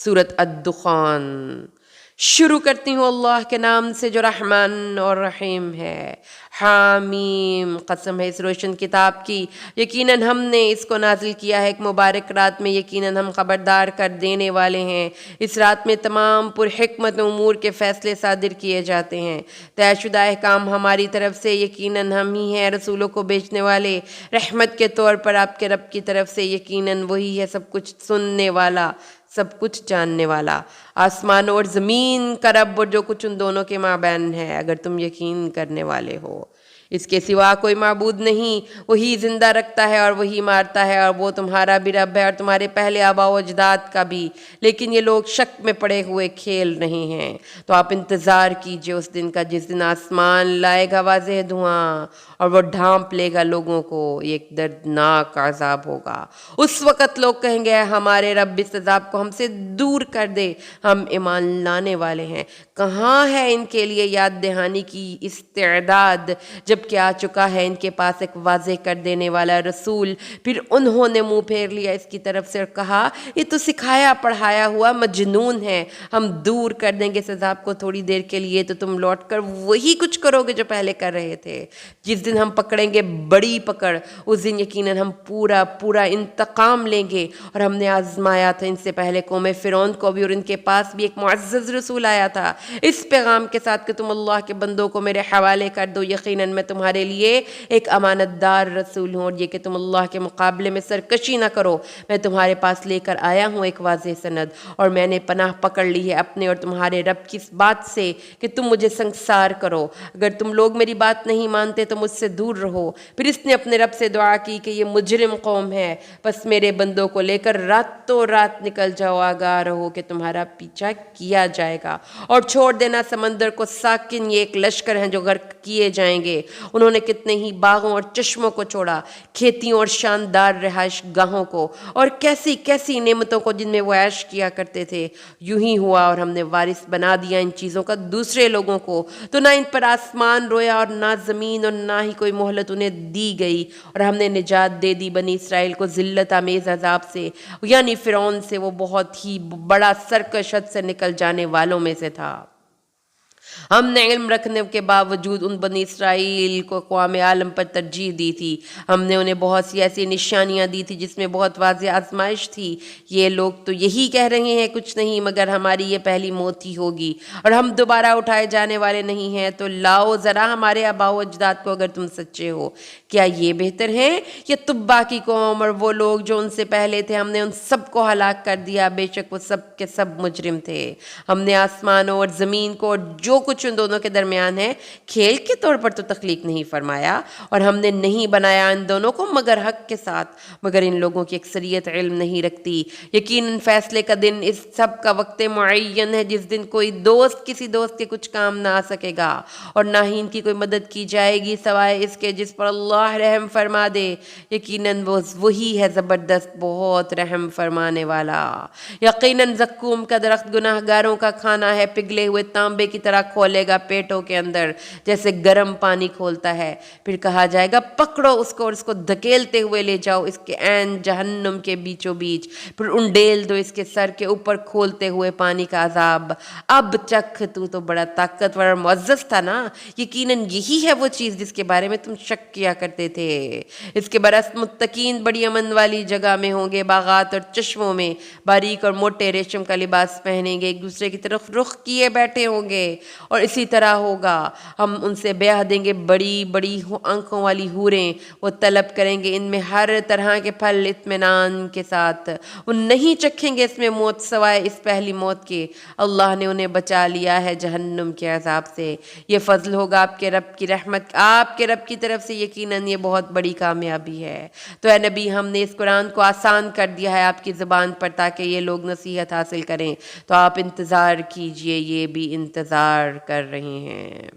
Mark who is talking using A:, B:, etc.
A: سورۃ الدخان۔ شروع کرتی ہوں اللہ کے نام سے جو رحمان اور رحیم ہے۔ حامیم، قسم ہے اس روشن کتاب کی، یقیناً ہم نے اس کو نازل کیا ہے ایک مبارک رات میں، یقیناً ہم خبردار کر دینے والے ہیں۔ اس رات میں تمام پرحکمت امور کے فیصلے صادر کیے جاتے ہیں۔ طے شدہ احکام ہماری طرف سے، یقیناً ہم ہی ہیں رسولوں کو بھیجنے والے رحمت کے طور پر آپ کے رب کی طرف سے، یقیناً وہی ہے سب کچھ سننے والا، سب کچھ جاننے والا۔ آسمان اور زمین کا رب اور جو کچھ ان دونوں کے مابین ہے، اگر تم یقین کرنے والے ہو۔ اس کے سوا کوئی معبود نہیں، وہی زندہ رکھتا ہے اور وہی مارتا ہے، اور وہ تمہارا بھی رب ہے اور تمہارے پہلے آباء و اجداد کا بھی، لیکن یہ لوگ شک میں پڑے ہوئے کھیل رہے ہیں۔ تو آپ انتظار کیجئے اس دن کا جس دن آسمان لائے گا واضح دھواں اور وہ ڈھانپ لے گا لوگوں کو، یہ ایک دردناک عذاب ہوگا۔ اس وقت لوگ کہیں گے ہمارے رب اس عذاب کو ہم سے دور کر دے، ہم ایمان لانے والے ہیں۔ کہاں ہے ان کے لیے یاد دہانی کی استعداد، جبکہ آ چکا ہے ان کے پاس ایک واضح کر دینے والا رسول۔ پھر انہوں نے منہ پھیر لیا اس کی طرف سے اور کہا یہ تو سکھایا پڑھایا ہوا مجنون ہے، ہم دور کر دیں گے اس عذاب کو تھوڑی دیر کے لیے تو تم لوٹ کر وہی کچھ کرو گے جو پہلے کر رہے تھے۔ جس دن ہم پکڑیں گے بڑی پکڑ، اس دن یقیناً ہم پورا انتقام لیں گے، اور ہم نے آزمایا تھا ان سے پہلے قوم فرعون کو بھی، اور ان کے پاس بھی ایک معزز رسول آیا تھا اس پیغام کے ساتھ کہ تم اللہ کے بندوں کو میرے حوالے کر دو، یقیناً میں تمہارے لیے ایک امانت دار رسول ہوں، اور یہ کہ تم اللہ کے مقابلے میں سرکشی نہ کرو، میں تمہارے پاس لے کر آیا ہوں ایک واضح سند، اور میں نے پناہ پکڑ لی ہے اپنے اور تمہارے رب کی اس بات سے کہ تم مجھے سنگسار کرو، اگر تم لوگ میری بات نہیں مانتے تو مجھ سے دور رہو۔ پھر اس نے اپنے رب سے دعا کی کہ یہ مجرم قوم ہے، بس میرے بندوں کو لے کر راتوں رات نکل جاؤ، آگاہ رہو کہ تمہارا پیچھا کیا جائے گا، اور چھوڑ دینا سمندر کو ساکن، یہ ایک لشکر ہیں جو غرق کیے جائیں گے۔ انہوں نے کتنے ہی باغوں اور چشموں کو چھوڑا، کھیتیوں اور شاندار رہائش گاہوں کو، اور کیسی کیسی نعمتوں کو جن میں وہ عیش کیا کرتے تھے۔ یوں ہی ہوا اور ہم نے وارث بنا دیا ان چیزوں کا دوسرے لوگوں کو، تو نہ ان پر آسمان رویا اور نہ زمین، اور نہ ہی کوئی مہلت انہیں دی گئی، اور ہم نے نجات دے دی بنی اسرائیل کو ذلت آمیز عذاب سے، یعنی فرعون سے، وہ بہت ہی بڑا سرکش حد سے نکل جانے والوں میں سے تھا۔ ہم نے علم رکھنے کے باوجود ان بنی اسرائیل کو اقوام عالم پر ترجیح دی تھی، ہم نے انہیں بہت سی ایسی نشانیاں دی تھی جس میں بہت واضح آزمائش تھی۔ یہ لوگ تو یہی کہہ رہے ہیں کچھ نہیں مگر ہماری یہ پہلی موت ہی ہوگی اور ہم دوبارہ اٹھائے جانے والے نہیں ہیں، تو لاؤ ذرا ہمارے آباء و اجداد کو اگر تم سچے ہو۔ کیا یہ بہتر ہیں یا تبا کی قوم اور وہ لوگ جو ان سے پہلے تھے؟ ہم نے ان سب کو ہلاک کر دیا، بے شک وہ سب کے سب مجرم تھے۔ ہم نے آسمانوں اور زمین کو اور جو کچھ ان دونوں کے درمیان ہے کھیل کے طور پر تو تخلیق نہیں فرمایا، اور ہم نے نہیں بنایا ان دونوں کو مگر حق کے ساتھ، مگر ان لوگوں کی اکثریت علم نہیں رکھتی۔ یقیناً فیصلے کا دن اس سب کا وقت معین ہے جس دن کوئی دوست کسی دوست کے کچھ کام نہ آ سکے گا، اور نہ ہی ان کی کوئی مدد کی جائے گی سوائے اس کے جس پر اللہ رحم فرما دے، یقیناً وہ وہی ہے زبردست بہت رحم فرمانے والا۔ یقیناً زقوم کا درخت گناہ گاروں کا کھانا ہے، پگھلے ہوئے تانبے کی طرح کھولے گا پیٹوں کے اندر جیسے گرم پانی کھولتا ہے۔ پھر کہا جائے گا پکڑو اس کو اور اس کو دھکیلتے ہوئے لے جاؤ اس کے عین جہنم کے بیچوں بیچ، پھر انڈیل دو اس کے سر کے اوپر کھولتے ہوئے پانی کا عذاب۔ اب چکھ تو بڑا طاقتور اور معزز تھا نا، یقیناً یہی ہے وہ چیز جس کے بارے میں تم شک کیا کرتے تھے۔ اس کے برعکس متقین بڑی امن والی جگہ میں ہوں گے، باغات اور چشموں میں، باریک اور موٹے ریشم کا لباس پہنیں گے، ایک دوسرے کی طرف رخ کیے بیٹھے ہوں گے، اور اسی طرح ہوگا ہم ان سے بیاہ دیں گے بڑی بڑی آنکھوں والی حوریں، وہ طلب کریں گے ان میں ہر طرح کے پھل اطمینان کے ساتھ، وہ نہیں چکھیں گے اس میں موت سوائے اس پہلی موت کے، اللہ نے انہیں بچا لیا ہے جہنم کے عذاب سے۔ یہ فضل ہوگا آپ کے رب کی رحمت، آپ کے رب کی طرف سے، یقیناً یہ بہت بڑی کامیابی ہے۔ تو اے نبی ہم نے اس قرآن کو آسان کر دیا ہے آپ کی زبان پر تاکہ یہ لوگ نصیحت حاصل کریں، تو آپ انتظار کیجئے، یہ بھی انتظار کر رہے ہیں۔